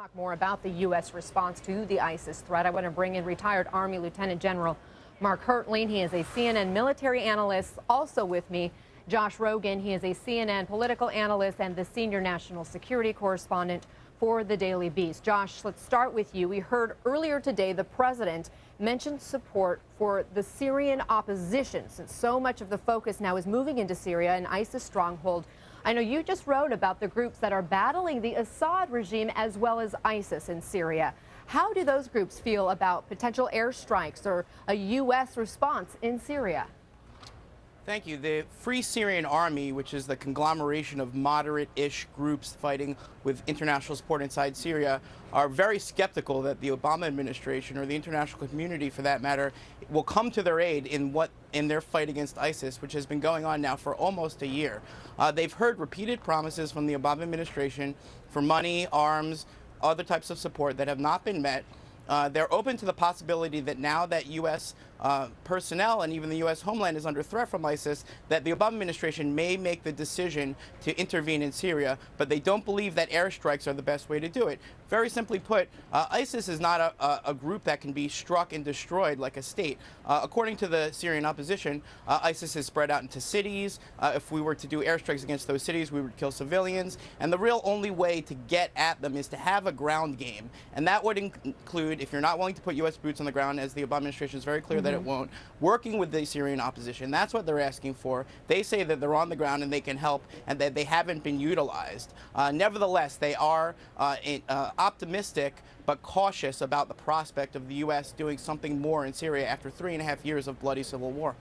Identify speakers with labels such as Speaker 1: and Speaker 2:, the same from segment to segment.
Speaker 1: Talk more about the U.S. response to the ISIS threat. I want to bring in retired Army Lieutenant General Mark Hertling. He is a CNN military analyst. Also with me, Josh Rogan. He is a CNN political analyst and the senior national security correspondent for the Daily Beast. Josh, let's start with you. We heard earlier today the president mentioned support for the Syrian opposition, since so much of the focus now is moving into Syria, an ISIS stronghold. I know you just wrote about the groups that are battling the Assad regime as well as ISIS in Syria. How do those groups feel about potential airstrikes or a U.S. response in Syria?
Speaker 2: Thank you. The Free Syrian Army, which is the conglomeration of moderate-ish groups fighting with international support inside Syria, are very skeptical that the Obama administration, or the international community for that matter, will come to their aid in their fight against ISIS, which has been going on now for almost a year. They've heard repeated promises from the Obama administration for money, arms, other types of support that have not been met. They're open to the possibility that now that U.S. Personnel and even the U.S. homeland is under threat from ISIS, that the Obama administration may make the decision to intervene in Syria, but they don't believe that airstrikes are the best way to do it. Very simply put, ISIS is not a group that can be struck and destroyed like a state. According to the Syrian opposition, ISIS is spread out into cities. If we were to do airstrikes against those cities, we would kill civilians. And the real only way to get at them is to have a ground game. And that would include, if you're not willing to put U.S. boots on the ground, as the Obama administration is very clear that it won't, working with the Syrian opposition. That's what they're asking for. They say that they're on the ground and they can help and that they haven't been utilized. Nevertheless, they are optimistic but cautious about the prospect of the U.S. doing something more in Syria after 3.5 years of bloody civil war.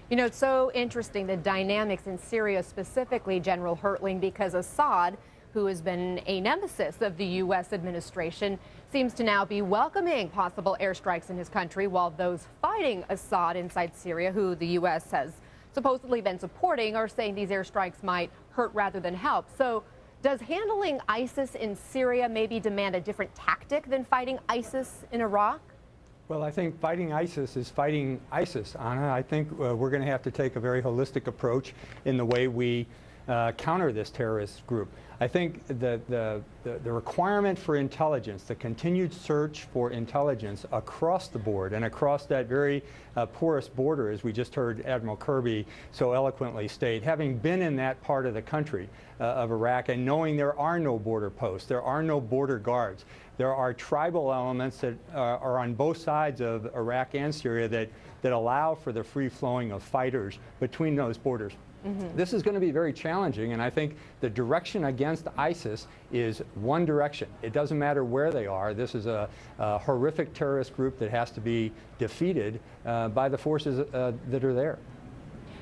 Speaker 1: You know, it's so interesting, the dynamics in Syria specifically, General Hertling, because Assad, who has been a nemesis of the U.S. administration, seems to now be welcoming possible airstrikes in his country, while those fighting Assad inside Syria, who the U.S. has supposedly been supporting, are saying these airstrikes might hurt rather than help. So does handling ISIS in Syria maybe demand a different tactic than fighting ISIS in Iraq?
Speaker 3: Well, I think fighting ISIS is fighting ISIS, Anna. I think we're going to have to take a very holistic approach in the way we counter this terrorist group. I think the requirement for intelligence, the continued search for intelligence across the board and across that very porous border, as we just heard Admiral Kirby so eloquently state, having been in that part of the country of Iraq and knowing there are no border posts, there are no border guards, there are tribal elements that are on both sides of Iraq and Syria that allow for the free flowing of fighters between those borders. This is going to be very challenging, and I think the direction against ISIS is one direction. It doesn't matter where they are. This is a horrific terrorist group that has to be defeated by the forces that are there.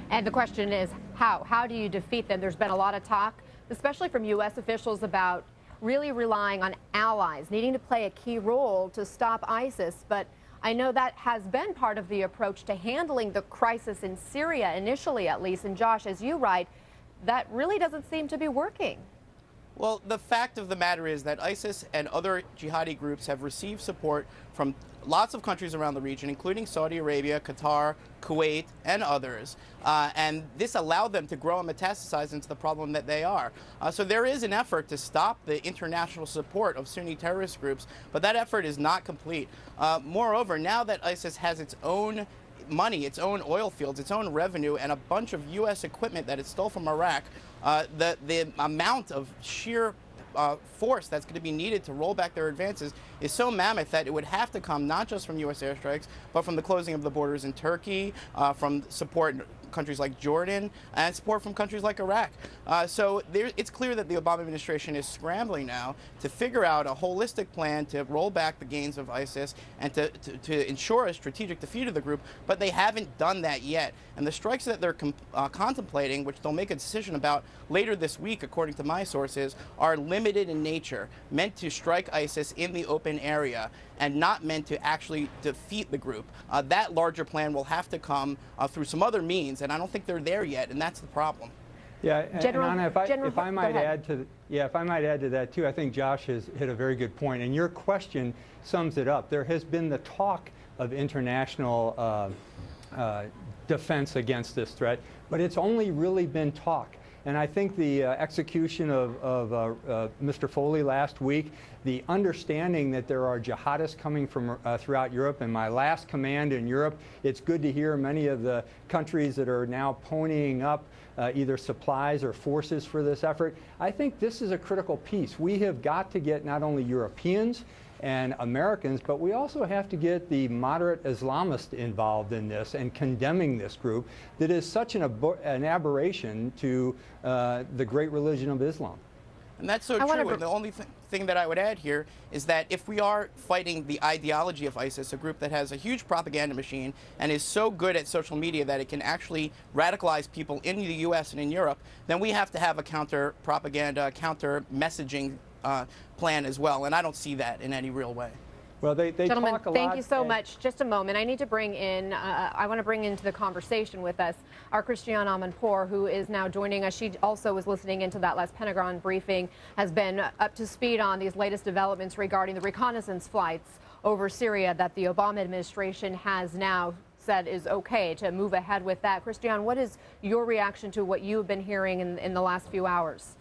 Speaker 1: And the question is, how? How do you defeat them? There's been a lot of talk, especially from U.S. officials, about really relying on allies, needing to play a key role to stop ISIS, but I know that has been part of the approach to handling the crisis in Syria, initially at least. And Josh, as you write, that really doesn't seem to be working.
Speaker 2: Well, the fact of the matter is that ISIS and other jihadi groups have received support from lots of countries around the region, including Saudi Arabia, Qatar, Kuwait, and others. And this allowed them to grow and metastasize into the problem that they are. So there is an effort to stop the international support of Sunni terrorist groups, but that effort is not complete. Moreover, now that ISIS has its own money, its own oil fields, its own revenue, and a bunch of U.S. equipment that it stole from Iraq, the amount of sheer force that's going to be needed to roll back their advances is so mammoth that it would have to come not just from U.S. airstrikes, but from the closing of the borders in Turkey, from support in countries like Jordan, and support from countries like Iraq. So it's clear that the Obama administration is scrambling now to figure out a holistic plan to roll back the gains of ISIS and to ensure a strategic defeat of the group, but they haven't done that yet. And the strikes that they're contemplating, which they'll make a decision about later this week, according to my sources, are limited in nature, meant to strike ISIS in the open area and not meant to actually defeat the group. That larger plan will have to come through some other means, and I don't think they're there yet, and that's the problem.
Speaker 3: Yeah, and Anna, if I might add to that too, I think Josh has hit a very good point, and your question sums it up. There has been the talk of international defense against this threat, but it's only really been talk. And I think the execution of Mr. Foley last week, the understanding that there are jihadists coming from throughout Europe, and my last command in Europe, it's good to hear many of the countries that are now ponying up either supplies or forces for this effort. I think this is a critical piece. We have got to get not only Europeans and Americans, but we also have to get the moderate Islamists involved in this and condemning this group that is such an aberration to the great religion of Islam.
Speaker 2: And that's so true. And the only thing that I would add here is that if we are fighting the ideology of ISIS, a group that has a huge propaganda machine and is so good at social media that it can actually radicalize people in the U.S. and in Europe, then we have to have a counter propaganda, counter messaging plan as well. And I don't see that in any real way.
Speaker 3: Well, they
Speaker 1: Gentlemen,
Speaker 3: talk a lot.
Speaker 1: thank you so much. Just a moment. I need to bring in, I want to bring into the conversation with us our Christiane Amanpour, who is now joining us. She also was listening into that last Pentagon briefing, has been up to speed on these latest developments regarding the reconnaissance flights over Syria that the Obama administration has now said is okay to move ahead with that. Christiane, what is your reaction to what you've been hearing in the last few hours?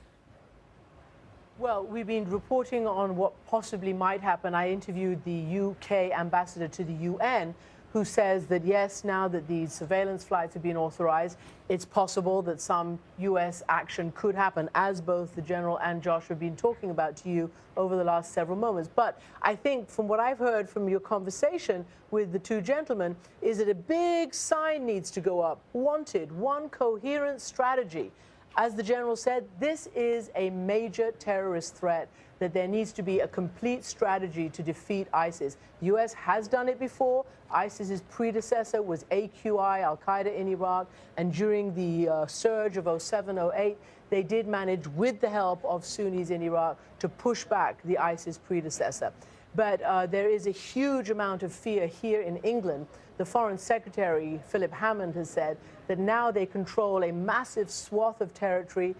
Speaker 4: Well, we've been reporting on what possibly might happen. I interviewed the UK ambassador to the UN, who says that yes, now that these surveillance flights have been authorized, it's possible that some US action could happen, as both the General and Josh have been talking about to you over the last several moments. But I think from what I've heard from your conversation with the two gentlemen is that a big sign needs to go up. Wanted, one coherent strategy. As the General said, this is a major terrorist threat, that there needs to be a complete strategy to defeat ISIS. The U.S. has done it before. ISIS's predecessor was AQI, Al-Qaeda in Iraq, and during the surge of 07-08, they did manage, with the help of Sunnis in Iraq, to push back the ISIS predecessor. But there is a huge amount of fear here in England. The Foreign Secretary, Philip Hammond, has said that now they control a massive swath of territory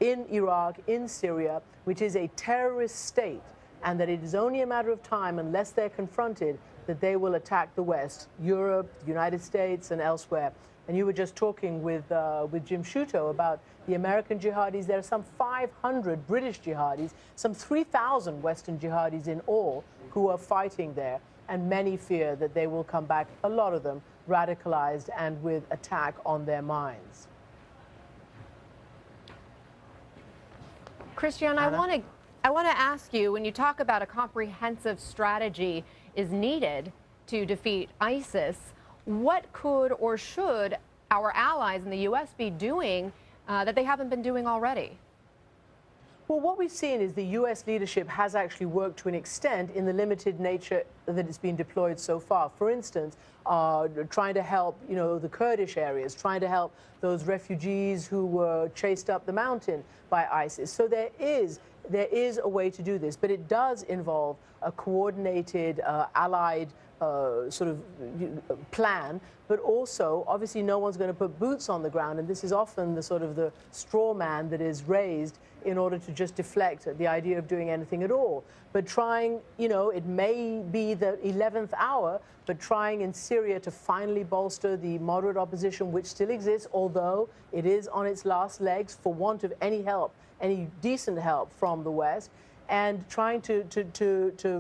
Speaker 4: in Iraq, in Syria, which is a terrorist state, and that it is only a matter of time, unless they're confronted, that they will attack the West, Europe, the United States, and elsewhere. And you were just talking with Jim Sciutto about the American jihadis. There are some 500 British jihadis, some 3,000 Western jihadis in all who are fighting there. And many fear that they will come back, a lot of them radicalized and with attack on their minds.
Speaker 1: Christiane, I want to ask you, when you talk about a comprehensive strategy is needed to defeat ISIS, what could or should our allies in the U.S. be doing that they haven't been doing already?
Speaker 4: Well, what we've seen is the U.S. leadership has actually worked to an extent in the limited nature that it's been deployed so far. For instance, trying to help, the Kurdish areas, trying to help those refugees who were chased up the mountain by ISIS. So there is a way to do this, but it does involve a coordinated, allied sort of plan, but also, obviously, no one's going to put boots on the ground, and this is often the sort of the straw man that is raised in order to just deflect the idea of doing anything at all. But trying, it may be the 11th hour, but trying in Syria to finally bolster the moderate opposition, which still exists, although it is on its last legs for want of any help, any decent help from the West, and trying to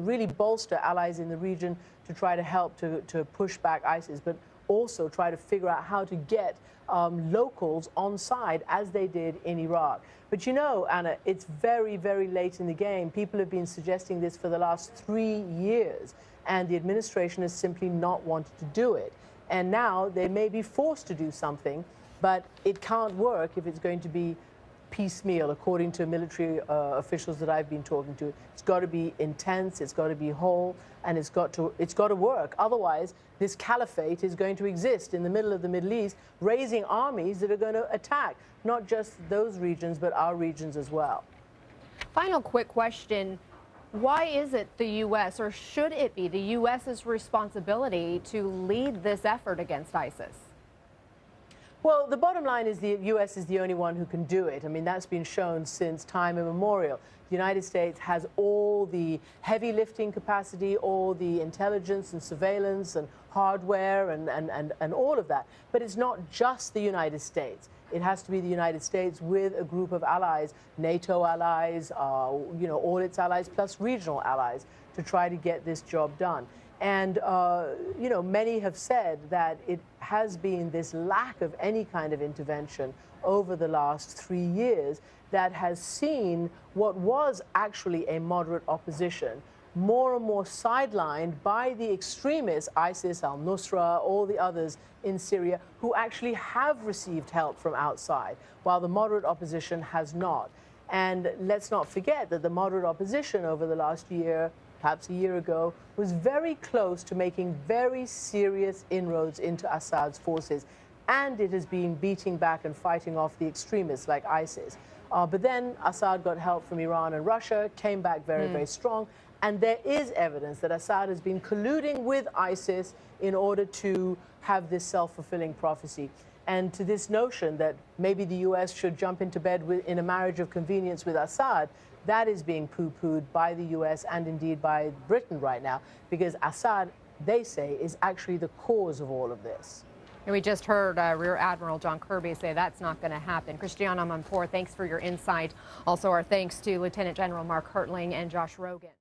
Speaker 4: really bolster allies in the region to try to help to push back ISIS, but also try to figure out how to get locals on side, as they did in Iraq. But Anna, it's very, very late in the game. People have been suggesting this for the last 3 years, and the administration has simply not wanted to do it. And now they may be forced to do something, but it can't work if it's going to be piecemeal, according to military officials that I've been talking to. It's got to be intense, it's got to be whole, and it's got to work. Otherwise, this caliphate is going to exist in the middle of the Middle East, raising armies that are going to attack not just those regions, but our regions as well.
Speaker 1: Final quick question. Why is it the U.S., or should it be the U.S.'s responsibility to lead this effort against ISIS?
Speaker 4: Well, the bottom line is the U.S. is the only one who can do it. I mean, that's been shown since time immemorial. The United States has all the heavy lifting capacity, all the intelligence and surveillance and hardware and all of that. But it's not just the United States. It has to be the United States with a group of allies, NATO allies, all its allies, plus regional allies, to try to get this job done. And, many have said that it has been this lack of any kind of intervention over the last 3 years that has seen what was actually a moderate opposition more and more sidelined by the extremists, ISIS, al-Nusra, all the others in Syria, who actually have received help from outside, while the moderate opposition has not. And let's not forget that the moderate opposition over the last year, perhaps a year ago, was very close to making very serious inroads into Assad's forces. And it has been beating back and fighting off the extremists like ISIS. But then Assad got help from Iran and Russia, came back very, very strong. And there is evidence that Assad has been colluding with ISIS in order to have this self-fulfilling prophecy. And to this notion that maybe the U.S. should jump into bed in a marriage of convenience with Assad, that is being poo-pooed by the U.S. and indeed by Britain right now, because Assad, they say, is actually the cause of all of this.
Speaker 1: And we just heard Rear Admiral John Kirby say that's not going to happen. Christiana Amanpour, thanks for your insight. Also, our thanks to Lieutenant General Mark Hertling and Josh Rogan.